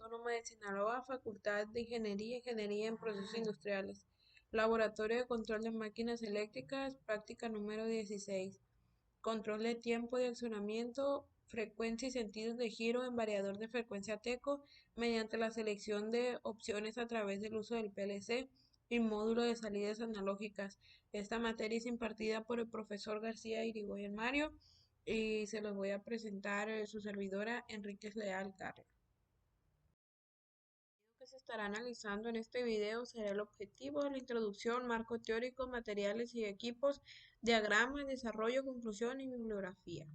Autónoma de Sinaloa, Facultad de Ingeniería en Procesos Industriales. Laboratorio de Control de Máquinas Eléctricas, práctica número 16. Control de tiempo de accionamiento, frecuencia y sentidos de giro en variador de frecuencia TECO mediante la selección de opciones a través del uso del PLC y módulo de salidas analógicas. Esta materia es impartida por el profesor García Irigoyen Mario y se los voy a presentar su servidora Enríquez Leal Carlos. Lo que se estará analizando en este video será el objetivo, la introducción, marco teórico, materiales y equipos, diagrama, desarrollo, conclusión y bibliografía.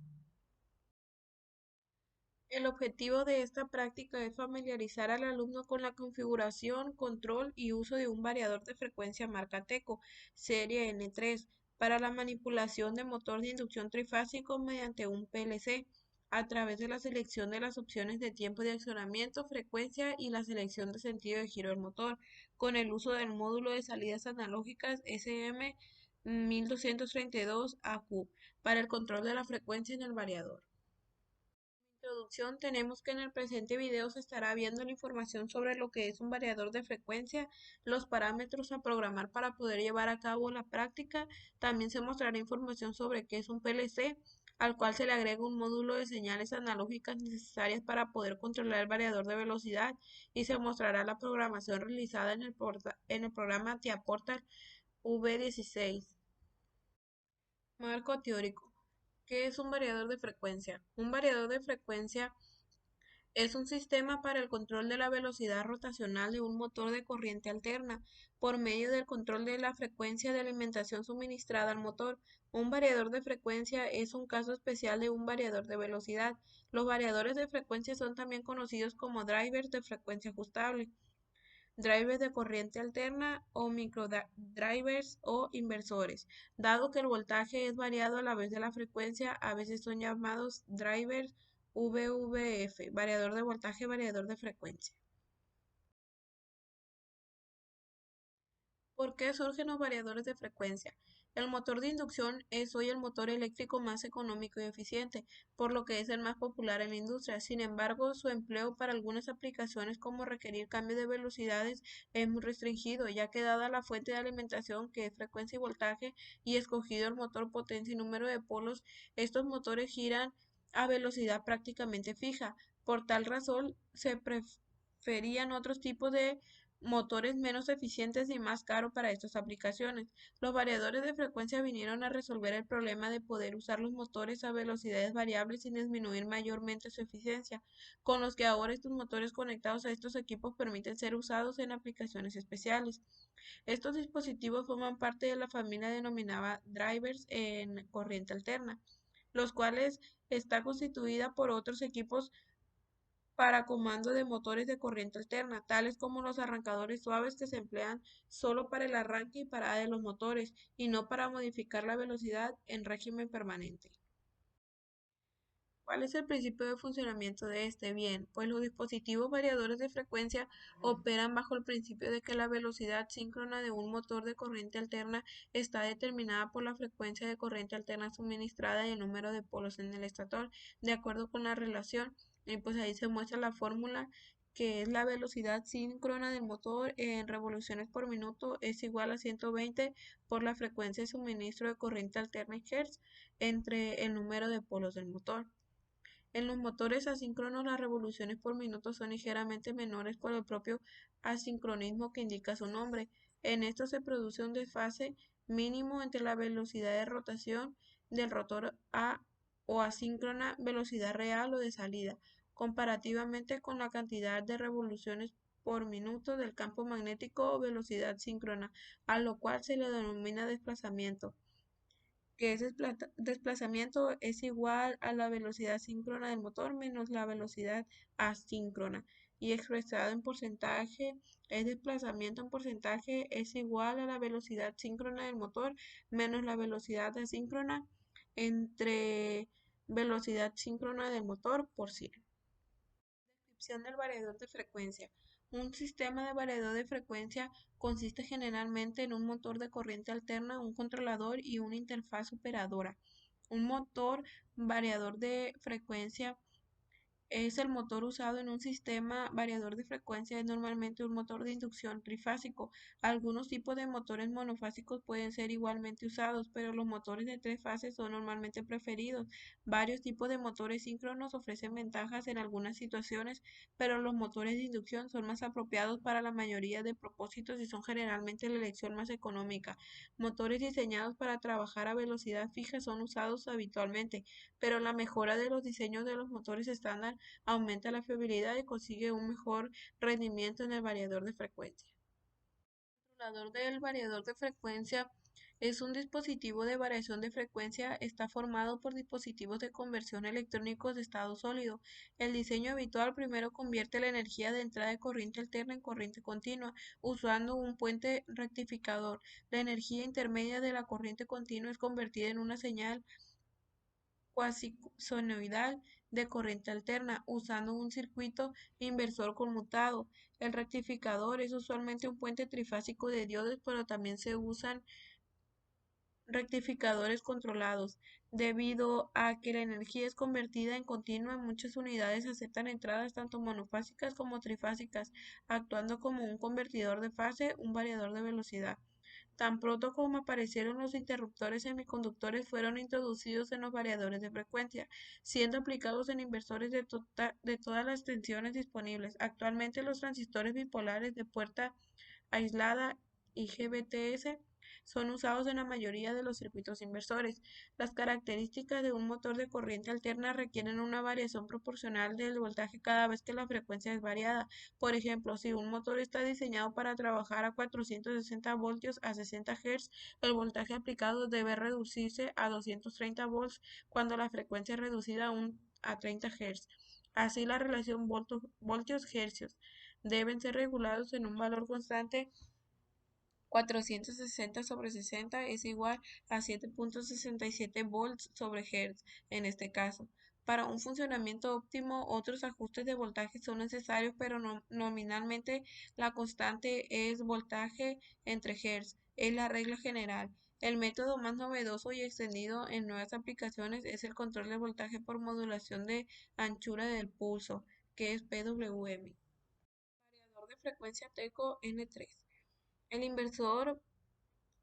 El objetivo de esta práctica es familiarizar al alumno con la configuración, control y uso de un variador de frecuencia marca TECO, serie N3, para la manipulación de motor de inducción trifásico mediante un PLC, a través de la selección de las opciones de tiempo de accionamiento, frecuencia y la selección de sentido de giro del motor, con el uso del módulo de salidas analógicas SM1232AQ para el control de la frecuencia en el variador. Introducción, tenemos que en el presente video se estará viendo la información sobre lo que es un variador de frecuencia, los parámetros a programar para poder llevar a cabo la práctica. También se mostrará información sobre qué es un PLC, al cual se le agrega un módulo de señales analógicas necesarias para poder controlar el variador de velocidad, y se mostrará la programación realizada en el programa TIA Portal V16. Marco teórico. ¿Qué es un variador de frecuencia? Un variador de frecuencia es un sistema para el control de la velocidad rotacional de un motor de corriente alterna por medio del control de la frecuencia de alimentación suministrada al motor. Un variador de frecuencia es un caso especial de un variador de velocidad. Los variadores de frecuencia son también conocidos como drivers de frecuencia ajustable, drivers de corriente alterna o microdrivers o inversores. Dado que el voltaje es variado a la vez de la frecuencia, a veces son llamados drivers VVF, variador de voltaje, variador de frecuencia. ¿Por qué surgen los variadores de frecuencia? El motor de inducción es hoy el motor eléctrico más económico y eficiente, por lo que es el más popular en la industria. Sin embargo, su empleo para algunas aplicaciones como requerir cambio de velocidades es muy restringido, ya que dada la fuente de alimentación que es frecuencia y voltaje y escogido el motor potencia y número de polos, estos motores giran a velocidad prácticamente fija. Por tal razón, se preferían otros tipos de motores menos eficientes y más caros para estas aplicaciones. Los variadores de frecuencia vinieron a resolver el problema de poder usar los motores a velocidades variables sin disminuir mayormente su eficiencia, con los que ahora estos motores conectados a estos equipos permiten ser usados en aplicaciones especiales. Estos dispositivos forman parte de la familia denominada drivers en corriente alterna, los cuales está constituida por otros equipos para comando de motores de corriente alterna, tales como los arrancadores suaves que se emplean solo para el arranque y parada de los motores, y no para modificar la velocidad en régimen permanente. ¿Cuál es el principio de funcionamiento de este? Bien, pues los dispositivos variadores de frecuencia operan bajo el principio de que la velocidad síncrona de un motor de corriente alterna está determinada por la frecuencia de corriente alterna suministrada y el número de polos en el estator, de acuerdo con la relación. Y pues ahí se muestra la fórmula, que es la velocidad síncrona del motor en revoluciones por minuto es igual a 120 por la frecuencia de suministro de corriente alterna en Hz entre el número de polos del motor. En los motores asíncronos las revoluciones por minuto son ligeramente menores por el propio asincronismo que indica su nombre. En esto se produce un desfase mínimo entre la velocidad de rotación del rotor o asíncrona velocidad real o de salida, comparativamente con la cantidad de revoluciones por minuto del campo magnético o velocidad síncrona, a lo cual se le denomina desplazamiento, que ese desplazamiento es igual a la velocidad síncrona del motor menos la velocidad asíncrona, y expresado en porcentaje, el desplazamiento en porcentaje es igual a la velocidad síncrona del motor menos la velocidad asíncrona entre velocidad síncrona del motor por 100. Descripción del variador de frecuencia. Un sistema de variador de frecuencia consiste generalmente en un motor de corriente alterna, un controlador y una interfaz operadora. Un motor variador de frecuencia Es el motor usado en un sistema variador de frecuencia, es normalmente un motor de inducción trifásico. Algunos tipos de motores monofásicos pueden ser igualmente usados, pero los motores de tres fases son normalmente preferidos. Varios tipos de motores síncronos ofrecen ventajas en algunas situaciones, pero los motores de inducción son más apropiados para la mayoría de propósitos y son generalmente la elección más económica. Motores diseñados para trabajar a velocidad fija son usados habitualmente, pero la mejora de los diseños de los motores estándar aumenta la fiabilidad y consigue un mejor rendimiento en el variador de frecuencia. El controlador del variador de frecuencia es un dispositivo de variación de frecuencia, está formado por dispositivos de conversión electrónicos de estado sólido. El diseño habitual primero convierte la energía de entrada de corriente alterna en corriente continua, usando un puente rectificador. La energía intermedia de la corriente continua es convertida en una señal cuasi sinusoidal de corriente alterna, usando un circuito inversor conmutado. El rectificador es usualmente un puente trifásico de diodos, pero también se usan rectificadores controlados. Debido a que la energía es convertida en continua, muchas unidades aceptan entradas tanto monofásicas como trifásicas, actuando como un convertidor de fase, un variador de velocidad. Tan pronto como aparecieron los interruptores semiconductores, fueron introducidos en los variadores de frecuencia, siendo aplicados en inversores de todas las tensiones disponibles. Actualmente los transistores bipolares de puerta aislada IGBTs son usados en la mayoría de los circuitos inversores. Las características de un motor de corriente alterna requieren una variación proporcional del voltaje cada vez que la frecuencia es variada. Por ejemplo, si un motor está diseñado para trabajar a 460 voltios a 60 Hz, el voltaje aplicado debe reducirse a 230 volts cuando la frecuencia es reducida a 30 Hz. Así, la relación voltios-hercios deben ser regulados en un valor constante. 460/60 es igual a 7.67 volts sobre Hz en este caso. Para un funcionamiento óptimo, otros ajustes de voltaje son necesarios, pero nominalmente la constante es voltaje entre Hz. Es la regla general. El método más novedoso y extendido en nuevas aplicaciones es el control de voltaje por modulación de anchura del pulso, que es PWM. Variador de frecuencia TECO N3. El inversor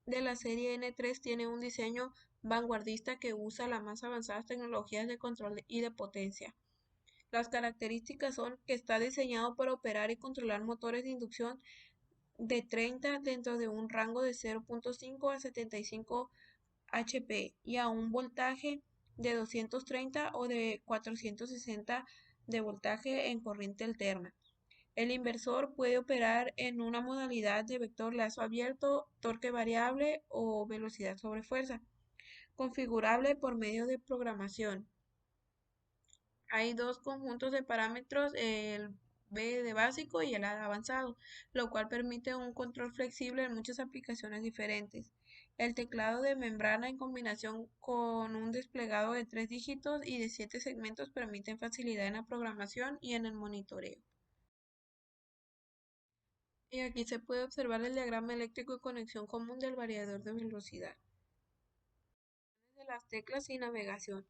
de la serie N3 tiene un diseño vanguardista que usa las más avanzadas tecnologías de control y de potencia. Las características son que está diseñado para operar y controlar motores de inducción de 30 dentro de un rango de 0.5 a 75 HP y a un voltaje de 230 o de 460 de voltaje en corriente alterna. El inversor puede operar en una modalidad de vector lazo abierto, torque variable o velocidad sobre fuerza, configurable por medio de programación. Hay dos conjuntos de parámetros, el B de básico y el A de avanzado, lo cual permite un control flexible en muchas aplicaciones diferentes. El teclado de membrana en combinación con un desplegado de 3 dígitos y de 7 segmentos permiten facilidad en la programación y en el monitoreo. Y aquí se puede observar el diagrama eléctrico de conexión común del variador de velocidad. De las teclas y navegación.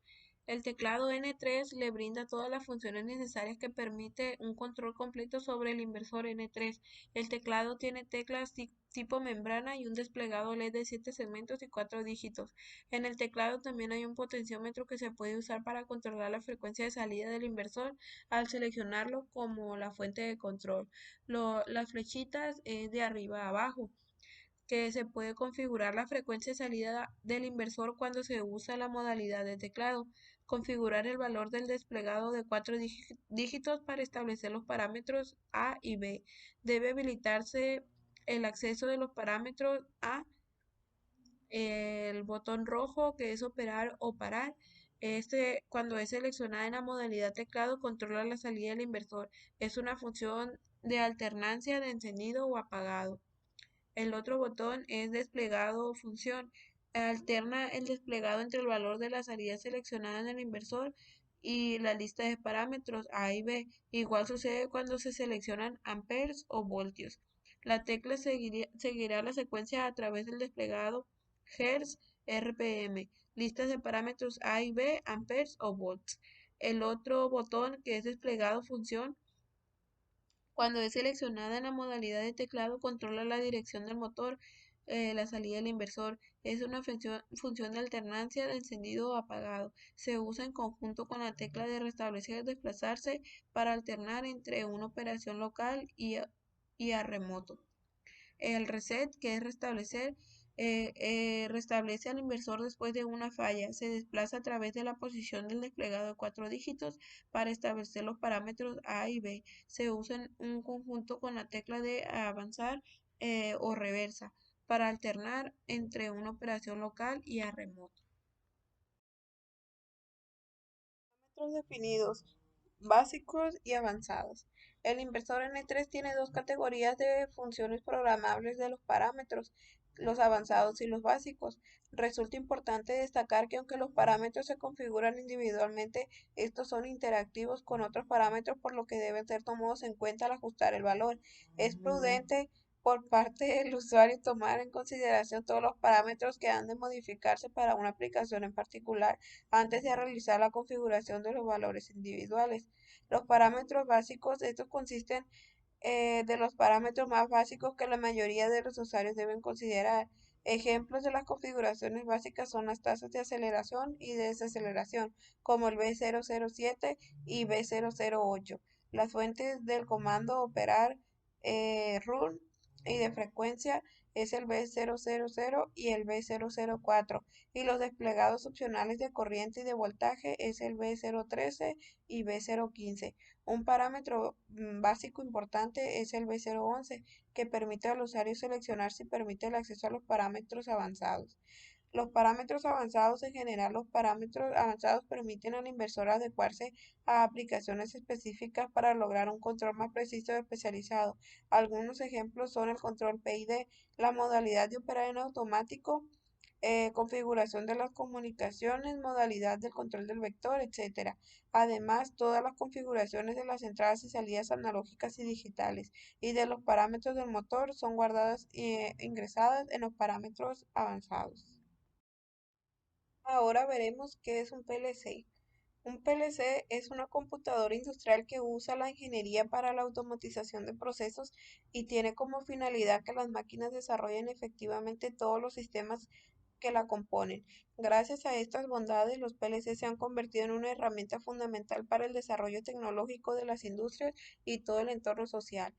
El teclado N3 le brinda todas las funciones necesarias que permite un control completo sobre el inversor N3. El teclado tiene teclas tipo membrana y un desplegado LED de 7 segmentos y 4 dígitos. En el teclado también hay un potenciómetro que se puede usar para controlar la frecuencia de salida del inversor al seleccionarlo como la fuente de control. Las flechitas es de arriba a abajo, que se puede configurar la frecuencia de salida del inversor cuando se usa la modalidad de teclado, configurar el valor del desplegado de 4 dígitos para establecer los parámetros A y B. Debe habilitarse el acceso de los parámetros A, el botón rojo que es operar o parar. Este, cuando es seleccionada en la modalidad teclado, controla la salida del inversor. Es una función de alternancia de encendido o apagado. El otro botón es desplegado o función. Alterna el desplegado entre el valor de la salida seleccionada en el inversor y la lista de parámetros A y B. Igual sucede cuando se seleccionan amperes o voltios. La tecla seguirá la secuencia a través del desplegado Hz, RPM, listas de parámetros A y B, amperes o volts. El otro botón, que es desplegado función, cuando es seleccionada en la modalidad de teclado, controla la dirección del motor, la salida del inversor. Es una función de alternancia de encendido o apagado. Se usa en conjunto con la tecla de restablecer o desplazarse para alternar entre una operación local y a remoto. El reset, que es restablecer, restablece al inversor después de una falla. Se desplaza a través de la posición del desplegado de 4 dígitos para establecer los parámetros A y B. Se usa en un conjunto con la tecla de avanzar o reversa para alternar entre una operación local y a remoto. Parámetros definidos, básicos y avanzados. El inversor N3 tiene dos categorías de funciones programables de los parámetros, los avanzados y los básicos. Resulta importante destacar que aunque los parámetros se configuran individualmente, estos son interactivos con otros parámetros, por lo que deben ser tomados en cuenta al ajustar el valor. Es prudente por parte del usuario tomar en consideración todos los parámetros que han de modificarse para una aplicación en particular antes de realizar la configuración de los valores individuales. Los parámetros básicos, estos consisten de los parámetros más básicos que la mayoría de los usuarios deben considerar. Ejemplos de las configuraciones básicas son las tasas de aceleración y de desaceleración, como el B007 y B008. Las fuentes del comando operar, run y de frecuencia es el B000 y el B004, y los desplegados opcionales de corriente y de voltaje es el B013 y B015. Un parámetro básico importante es el B011, que permite al usuario seleccionar si permite el acceso a los parámetros avanzados. Los parámetros avanzados, en general, los parámetros avanzados permiten al inversor adecuarse a aplicaciones específicas para lograr un control más preciso y especializado. Algunos ejemplos son el control PID, la modalidad de operar en automático, configuración de las comunicaciones, modalidad del control del vector, etcétera. Además, todas las configuraciones de las entradas y salidas analógicas y digitales y de los parámetros del motor son guardadas e ingresadas en los parámetros avanzados. Ahora veremos qué es un PLC. Un PLC es una computadora industrial que usa la ingeniería para la automatización de procesos y tiene como finalidad que las máquinas desarrollen efectivamente todos los sistemas que la componen. Gracias a estas bondades, los PLC se han convertido en una herramienta fundamental para el desarrollo tecnológico de las industrias y todo el entorno social.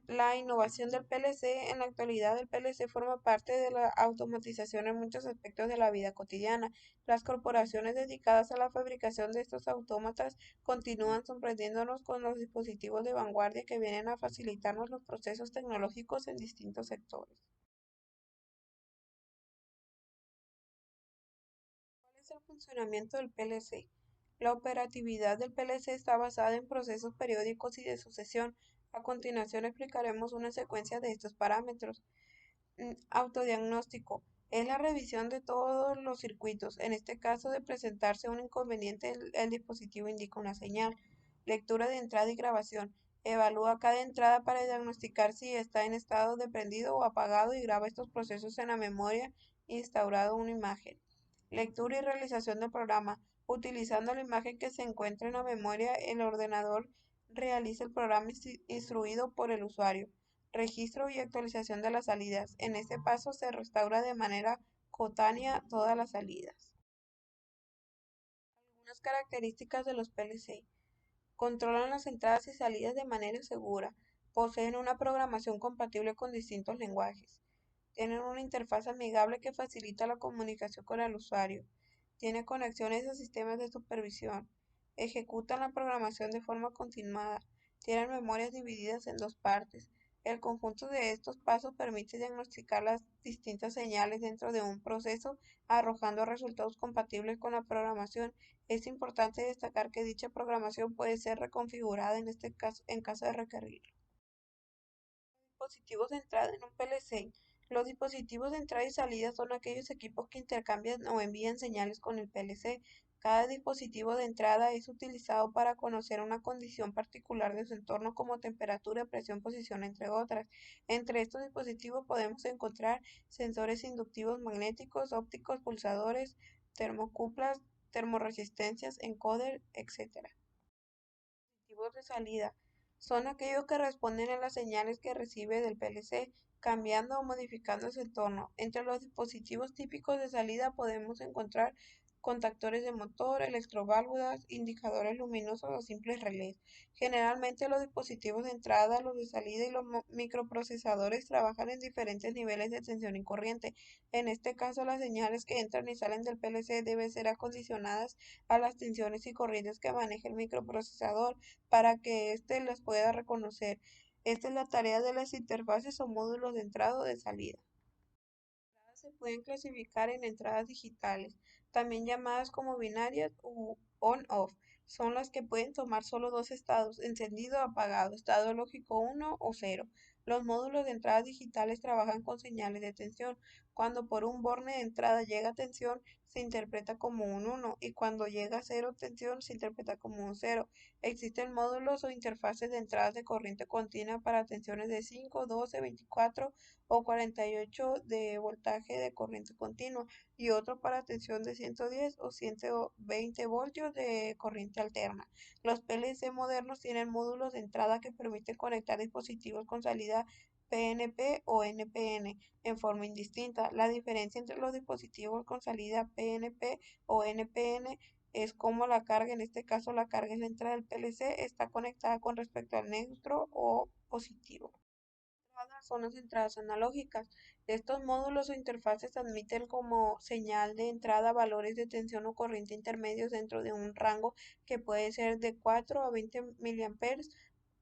La innovación del PLC. En la actualidad, el PLC forma parte de la automatización en muchos aspectos de la vida cotidiana. Las corporaciones dedicadas a la fabricación de estos autómatas continúan sorprendiéndonos con los dispositivos de vanguardia que vienen a facilitarnos los procesos tecnológicos en distintos sectores. ¿Cuál es el funcionamiento del PLC? La operatividad del PLC está basada en procesos periódicos y de sucesión. A continuación explicaremos una secuencia de estos parámetros. Autodiagnóstico. Es la revisión de todos los circuitos. En este caso, de presentarse un inconveniente, el dispositivo indica una señal. Lectura de entrada y grabación. Evalúa cada entrada para diagnosticar si está en estado de prendido o apagado y graba estos procesos en la memoria, instaurado una imagen. Lectura y realización del programa. Utilizando la imagen que se encuentra en la memoria, el ordenador realiza el programa instruido por el usuario. Registro y actualización de las salidas. En este paso se restaura de manera coetánea todas las salidas. Algunas características de los PLC. Controlan las entradas y salidas de manera segura. Poseen una programación compatible con distintos lenguajes. Tienen una interfaz amigable que facilita la comunicación con el usuario. Tiene conexiones a sistemas de supervisión. Ejecutan la programación de forma continuada. Tienen memorias divididas en dos partes. El conjunto de estos pasos permite diagnosticar las distintas señales dentro de un proceso, arrojando resultados compatibles con la programación. Es importante destacar que dicha programación puede ser reconfigurada en este caso, en caso de requerirlo. Dispositivos de entrada en un PLC. Los dispositivos de entrada y salida son aquellos equipos que intercambian o envían señales con el PLC. Cada dispositivo de entrada es utilizado para conocer una condición particular de su entorno, como temperatura, presión, posición, entre otras. Entre estos dispositivos podemos encontrar sensores inductivos magnéticos, ópticos, pulsadores, termocuplas, termoresistencias, encoder, etc. Dispositivos de salida son aquellos que responden a las señales que recibe del PLC, cambiando o modificando su entorno. Entre los dispositivos típicos de salida podemos encontrar contactores de motor, electroválvulas, indicadores luminosos o simples relés. Generalmente los dispositivos de entrada, los de salida y los microprocesadores trabajan en diferentes niveles de tensión y corriente. En este caso, las señales que entran y salen del PLC deben ser acondicionadas a las tensiones y corrientes que maneja el microprocesador para que éste las pueda reconocer. Esta es la tarea de las interfaces o módulos de entrada o de salida. Se pueden clasificar en entradas digitales, también llamadas como binarias u on-off. Son las que pueden tomar solo dos estados, encendido o apagado, estado lógico 1 o 0. Los módulos de entradas digitales trabajan con señales de tensión. Cuando por un borne de entrada llega tensión, se interpreta como un 1 y cuando llega a 0 tensión, se interpreta como un 0. Existen módulos o interfaces de entradas de corriente continua para tensiones de 5, 12, 24 o 48 de voltaje de corriente continua y otro para tensión de 110 o 120 voltios de corriente alterna. Los PLC modernos tienen módulos de entrada que permiten conectar dispositivos con salida PNP o NPN en forma indistinta. La diferencia entre los dispositivos con salida PNP o NPN es cómo la carga, en este caso la carga en la entrada del PLC, está conectada con respecto al neutro o positivo. Son las entradas analógicas. Estos módulos o interfaces admiten como señal de entrada valores de tensión o corriente intermedios dentro de un rango que puede ser de 4 a 20 miliamperes,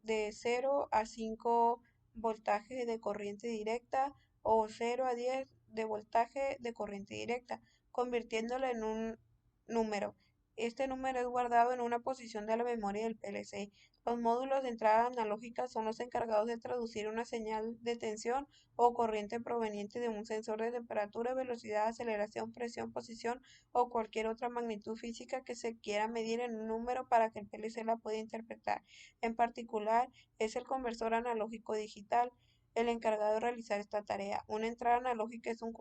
de 0 a 5 voltaje de corriente directa o 0 a 10 de voltaje de corriente directa, convirtiéndolo en un número. Este número es guardado en una posición de la memoria del PLC. Los módulos de entrada analógica son los encargados de traducir una señal de tensión o corriente proveniente de un sensor de temperatura, velocidad, aceleración, presión, posición o cualquier otra magnitud física que se quiera medir en un número para que el PLC la pueda interpretar. En particular, es el conversor analógico digital el encargado de realizar esta tarea. Una entrada analógica es un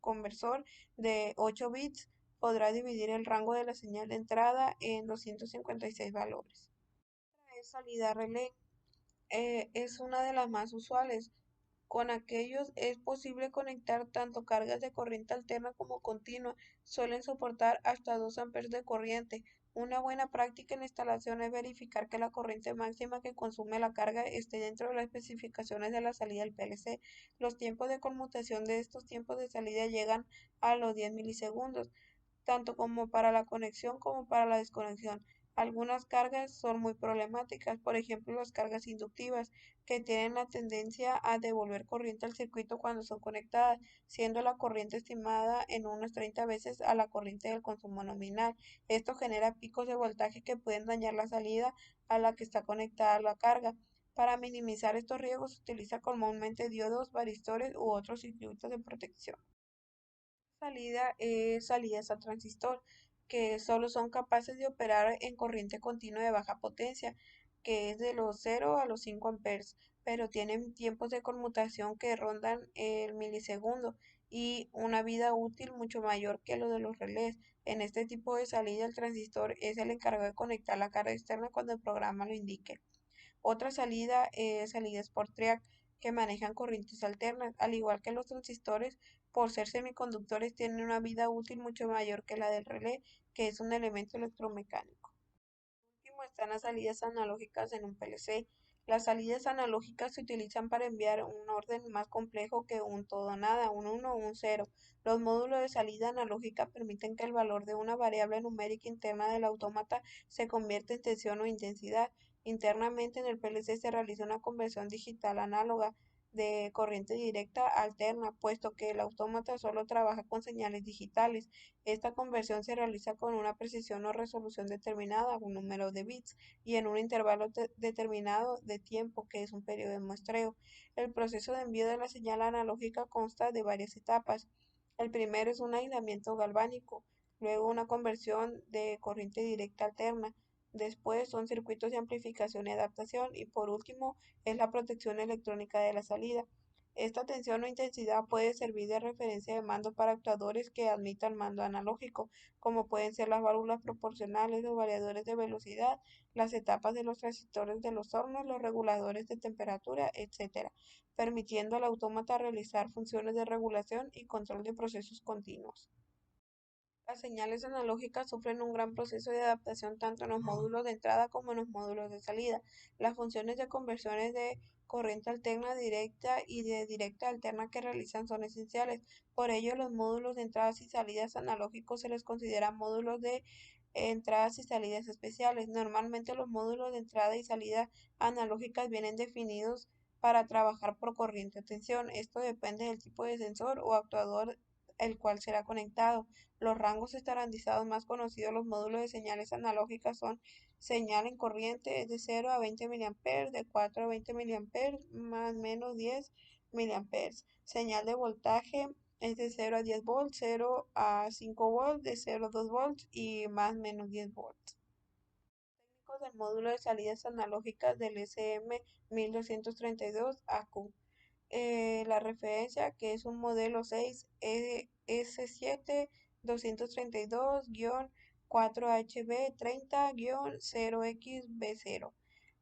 conversor de 8 bits. Podrá dividir el rango de la señal de entrada en 256 valores. Es salida relé es una de las más usuales. Con aquellos es posible conectar tanto cargas de corriente alterna como continua. Suelen soportar hasta 2 amperes de corriente. Una buena práctica en instalación es verificar que la corriente máxima que consume la carga esté dentro de las especificaciones de la salida del PLC. Los tiempos de conmutación de estos tiempos de salida llegan a los 10 milisegundos tanto como para la conexión como para la desconexión. Algunas cargas son muy problemáticas, por ejemplo las cargas inductivas, que tienen la tendencia a devolver corriente al circuito cuando son conectadas, siendo la corriente estimada en unas 30 veces a la corriente del consumo nominal. Esto genera picos de voltaje que pueden dañar la salida a la que está conectada la carga. Para minimizar estos riesgos se utiliza comúnmente diodos, varistores u otros circuitos de protección. Salida es salidas a transistor, que solo son capaces de operar en corriente continua de baja potencia, que es de los 0 a los 5 amperes, pero tienen tiempos de conmutación que rondan el milisegundo y una vida útil mucho mayor que lo de los relés. En este tipo de salida, el transistor es el encargado de conectar la carga externa cuando el programa lo indique. Otra salida es salidas por triac, que manejan corrientes alternas, al igual que los transistores, por ser semiconductores, tienen una vida útil mucho mayor que la del relé, que es un elemento electromecánico. Por último están las salidas analógicas en un PLC. Las salidas analógicas se utilizan para enviar un orden más complejo que un todo o nada, un 1 o un 0. Los módulos de salida analógica permiten que el valor de una variable numérica interna del autómata se convierta en tensión o intensidad. Internamente en el PLC se realiza una conversión digital análoga de corriente directa a alterna, puesto que el autómata solo trabaja con señales digitales. Esta conversión se realiza con una precisión o resolución determinada, un número de bits, y en un intervalo determinado de tiempo, que es un periodo de muestreo. El proceso de envío de la señal analógica consta de varias etapas. El primero es un aislamiento galvánico, luego una conversión de corriente directa alterna, después son circuitos de amplificación y adaptación y por último es la protección electrónica de la salida. Esta tensión o intensidad puede servir de referencia de mando para actuadores que admitan mando analógico, como pueden ser las válvulas proporcionales, los variadores de velocidad, las etapas de los transistores de los hornos, los reguladores de temperatura, etc., permitiendo al autómata realizar funciones de regulación y control de procesos continuos. Las señales analógicas sufren un gran proceso de adaptación tanto en los módulos de entrada como en los módulos de salida. Las funciones de conversiones de corriente alterna directa y de directa alterna que realizan son esenciales. Por ello, los módulos de entradas y salidas analógicos se les considera módulos de entradas y salidas especiales. Normalmente los módulos de entrada y salida analógicas vienen definidos para trabajar por corriente o tensión. Esto depende del tipo de sensor o actuador el cual será conectado. Los rangos estandarizados más conocidos de los módulos de señales analógicas son señal en corriente es de 0 a 20 mA, de 4 a 20 mA, más menos 10 mA. Señal de voltaje es de 0 a 10 volts, 0 a 5 volts, de 0 a 2 volts y más menos 10 volts. Técnicos del módulo de salidas analógicas del SM1232 AQ. La referencia, que es un modelo 6 S7 232-4HB30-0XB0.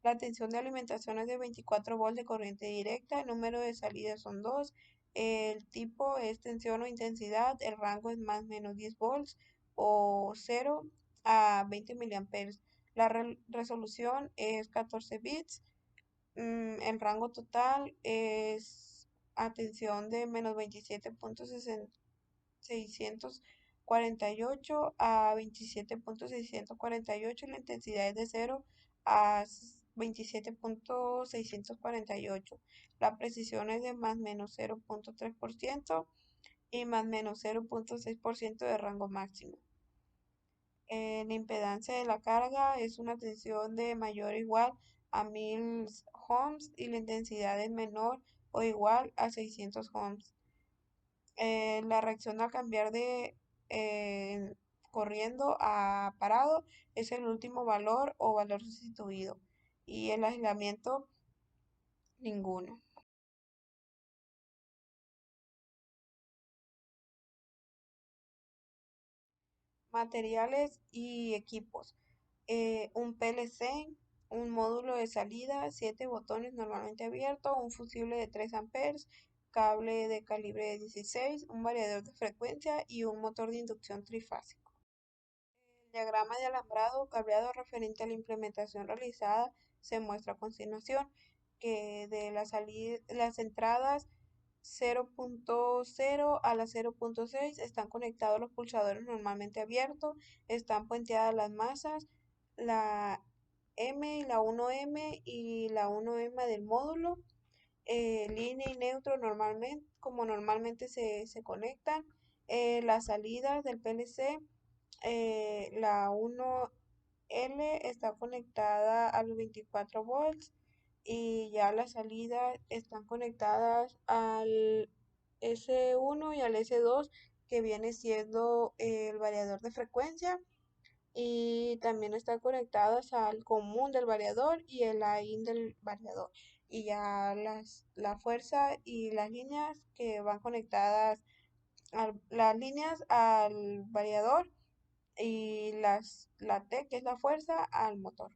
La tensión de alimentación es de 24 volts de corriente directa, el número de salidas son 2, el tipo es tensión o intensidad, el rango es más menos 10 volts o 0 a 20 miliamperes. La resolución es 14 bits. El rango total es atención de menos 27.648 a 27.648 y la intensidad es de 0 a 27.648. La precisión es de más menos 0.3% y más menos 0.6% de rango máximo. La impedancia de la carga es una tensión de mayor o igual a 1000 ohms y la intensidad es menor o igual a 600 ohms. La reacción al cambiar de eh, corriendo a parado es el último valor o valor sustituido y el aislamiento ninguno. Materiales y equipos. Un PLC, un módulo de salida, 7 botones normalmente abierto, un fusible de 3 amperes, cable de calibre 16, un variador de frecuencia y un motor de inducción trifásico. El diagrama de alambrado cableado referente a la implementación realizada se muestra a continuación, que de las entradas 0.0 a la 0.6 están conectados los pulsadores normalmente abiertos, están puenteadas las masas, la M y la 1M y la 1M del módulo, línea y neutro normalmente, como normalmente se conectan, las salidas del PLC, la 1L está conectada a los 24 volts y ya las salidas están conectadas al S1 y al S2 que viene siendo el variador de frecuencia y también están conectadas al común del variador y el AIN del variador y ya la fuerza y las líneas que van conectadas las líneas al variador y la T, que es la fuerza, al motor.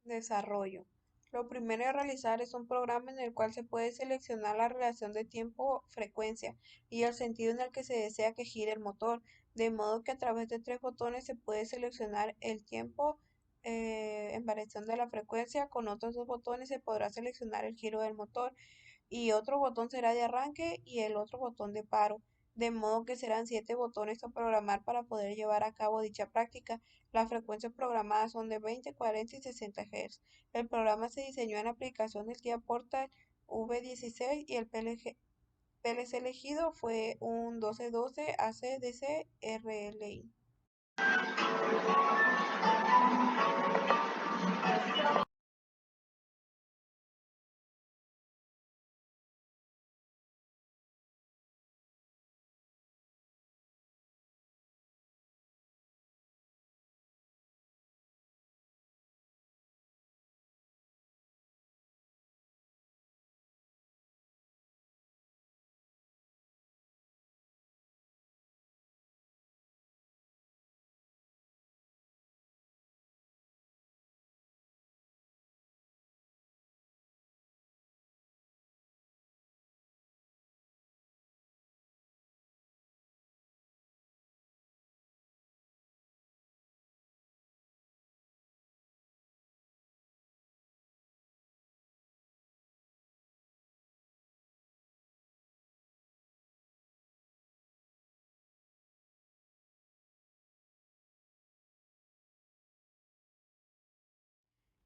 Desarrollo. Lo primero a realizar es un programa en el cual se puede seleccionar la relación de tiempo-frecuencia y el sentido en el que se desea que gire el motor, de modo que a través de 3 botones se puede seleccionar el tiempo en variación de la frecuencia, con otros 2 botones se podrá seleccionar el giro del motor y otro botón será de arranque y el otro botón de paro, de modo que serán 7 botones a programar para poder llevar a cabo dicha práctica. Las frecuencias programadas son de 20, 40 y 60 Hz. El programa se diseñó en aplicación del Kia Portal V16 y el PLC elegido fue un 1212 ACDC RLI.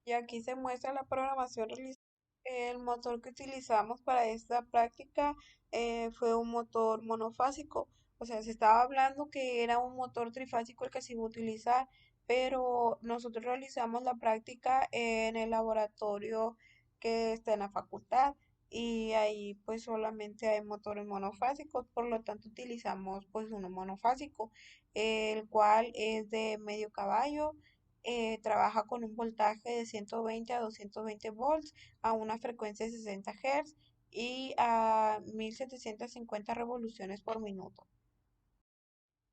Y aquí se muestra la programación realizada. El motor que utilizamos para esta práctica fue un motor monofásico. O sea, se estaba hablando que era un motor trifásico el que se iba a utilizar, pero nosotros realizamos la práctica en el laboratorio que está en la facultad y ahí pues solamente hay motores monofásicos, por lo tanto utilizamos pues uno monofásico, el cual es de medio caballo. Trabaja con un voltaje de 120 a 220 volts a una frecuencia de 60 Hz y a 1750 revoluciones por minuto.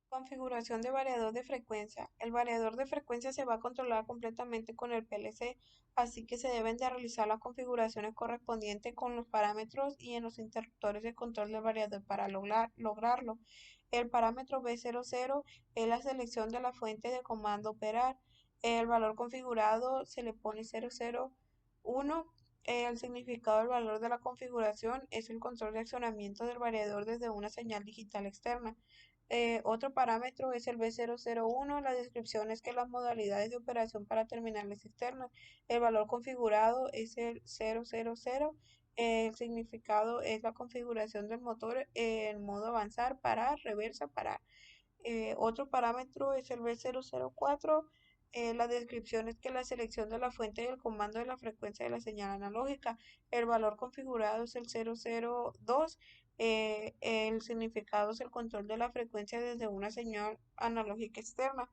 Configuración de variador de frecuencia. El variador de frecuencia se va a controlar completamente con el PLC, así que se deben de realizar las configuraciones correspondientes con los parámetros y en los interruptores de control del variador para lograrlo. El parámetro B00 es la selección de la fuente de comando operar. El valor configurado se le pone 001. El significado del valor de la configuración es el control de accionamiento del variador desde una señal digital externa. Otro parámetro es el B001. La descripción es que las modalidades de operación para terminales externas. El valor configurado es el 000. El significado es la configuración del motor en modo avanzar, parar, reversa, parar. Otro parámetro es el B004. La descripción es que la selección de la fuente y el comando de la frecuencia de la señal analógica. El valor configurado es el 002. El significado es el control de la frecuencia desde una señal analógica externa.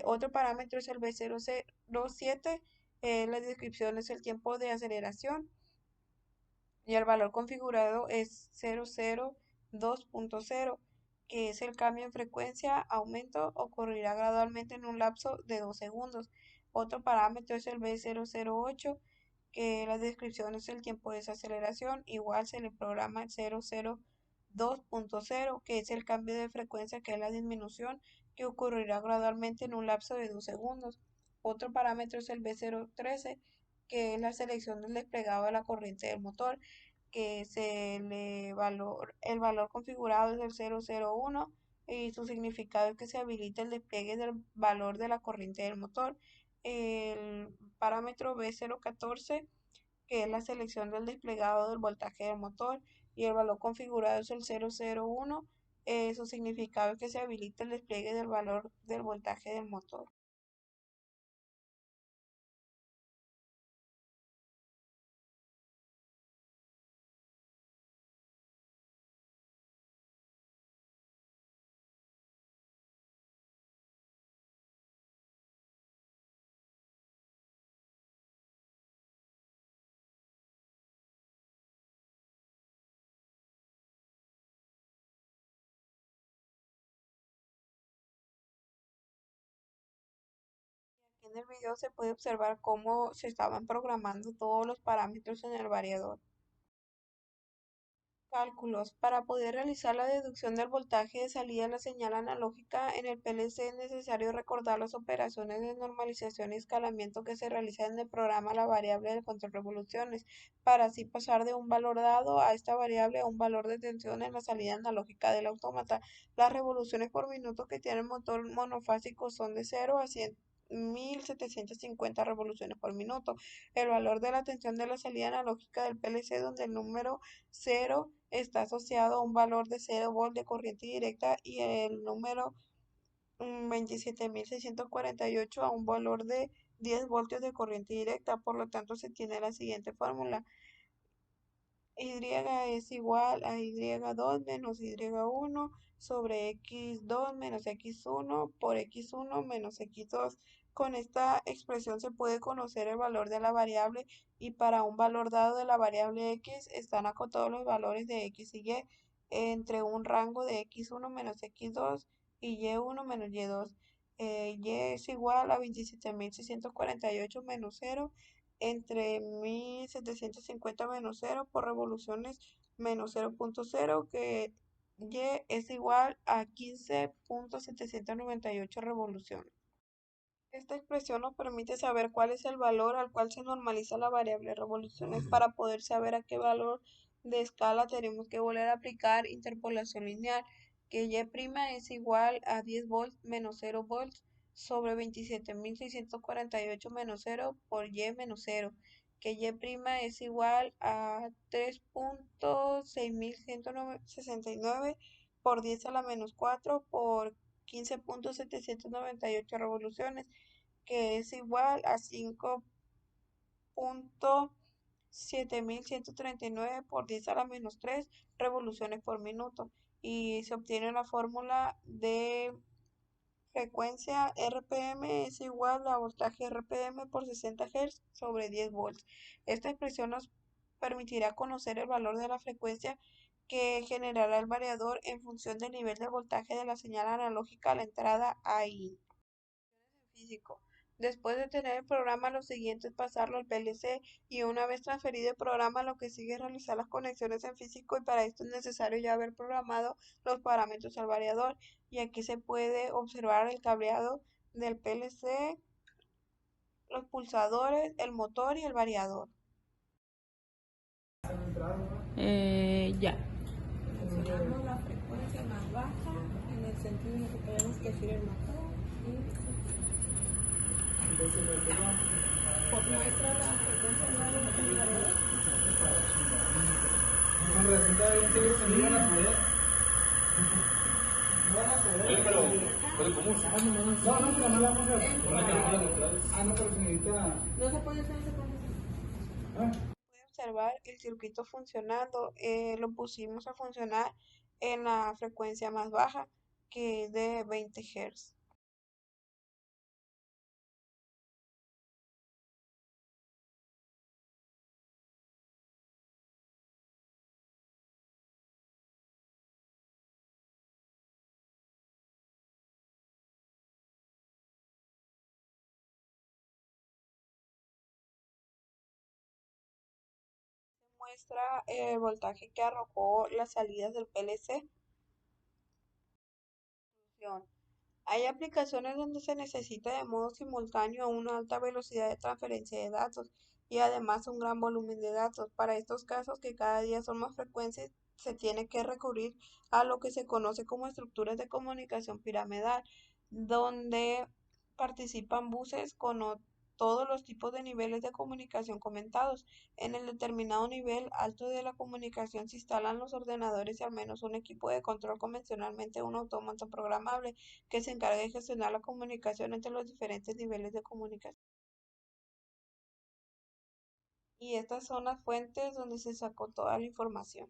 Otro parámetro es el B007. La descripción es el tiempo de aceleración y el valor configurado es 002.0, que es el cambio en frecuencia. Aumento ocurrirá gradualmente en un lapso de 2 segundos. Otro parámetro es el B008, que la descripción es el tiempo de desaceleración. Igual se le programa el 002.0, que es el cambio de frecuencia, que es la disminución, que ocurrirá gradualmente en un lapso de 2 segundos. Otro parámetro es el B013, que es la selección del desplegado de la corriente del motor, que el valor configurado es el 001 y su significado es que se habilita el despliegue del valor de la corriente del motor. El parámetro B014, que es la selección del desplegado del voltaje del motor, y el valor configurado es el 001. Su significado es que se habilita el despliegue del valor del voltaje del motor. En el video se puede observar cómo se estaban programando todos los parámetros en el variador. Cálculos. Para poder realizar la deducción del voltaje de salida de la señal analógica en el PLC es necesario recordar las operaciones de normalización y escalamiento que se realizan en el programa la variable de control revoluciones, para así pasar de un valor dado a esta variable a un valor de tensión en la salida analógica del autómata. Las revoluciones por minuto que tiene el motor monofásico son de 0 a 100. 1750 revoluciones por minuto. El valor de la tensión de la salida analógica del PLC, donde el número 0 está asociado a un valor de 0 volt de corriente directa y el número 27.648 a un valor de 10 voltios de corriente directa. Por lo tanto, se tiene la siguiente fórmula: y es igual a y2 menos y1 sobre x2 menos x1 por x1 menos x2. Con esta expresión se puede conocer el valor de la variable, y para un valor dado de la variable x están acotados los valores de x y y entre un rango de x1 menos x2 y y1 menos y2. Y es igual a 27.648 menos 0 entre 1750 menos 0 por revoluciones menos 0.0, que y es igual a 15.798 revoluciones. Esta expresión nos permite saber cuál es el valor al cual se normaliza la variable revoluciones. Para poder saber a qué valor de escala tenemos que volver a aplicar interpolación lineal, que y' es igual a 10 volts menos 0 volts sobre 27.648 menos cero por y menos cero, que y' es igual a 3.6169 por 10 a la menos 4 por 15.798 revoluciones, que es igual a 5.7139 por 10 a la menos 3 revoluciones por minuto. Y se obtiene la fórmula de frecuencia RPM es igual a voltaje RPM por 60 Hz sobre 10 volts. Esta expresión nos permitirá conocer el valor de la frecuencia que generará el variador en función del nivel de voltaje de la señal analógica a la entrada AI. Físico. Después de tener el programa, lo siguiente es pasarlo al PLC y una vez transferido el programa, lo que sigue es realizar las conexiones en físico y para esto es necesario ya haber programado los parámetros al variador. Y aquí se puede observar el cableado del PLC, los pulsadores, el motor y el variador. Ya. Seleccionamos la frecuencia más baja en el sentido de que tenemos que decir el motor y pues muestra la frecuencia más baja del variador. Con resulta bien que se iban a poder. Oye, pero ¿cómo usamos? No, no, pero no la vamos a hacer. Ah, no, pero señorita. No se puede hacer ese proceso. Ah. Puede observar el circuito funcionando. Lo pusimos a funcionar en la frecuencia más baja, que es de 20 Hz. Muestra el voltaje que arrojó las salidas del PLC. Hay aplicaciones donde se necesita de modo simultáneo una alta velocidad de transferencia de datos y además un gran volumen de datos. Para estos casos, que cada día son más frecuentes, se tiene que recurrir a lo que se conoce como estructuras de comunicación piramidal, donde participan buses con todos los tipos de niveles de comunicación comentados. En el determinado nivel alto de la comunicación se instalan los ordenadores y al menos un equipo de control, convencionalmente un autómata programable, que se encarga de gestionar la comunicación entre los diferentes niveles de comunicación. Y estas son las fuentes donde se sacó toda la información.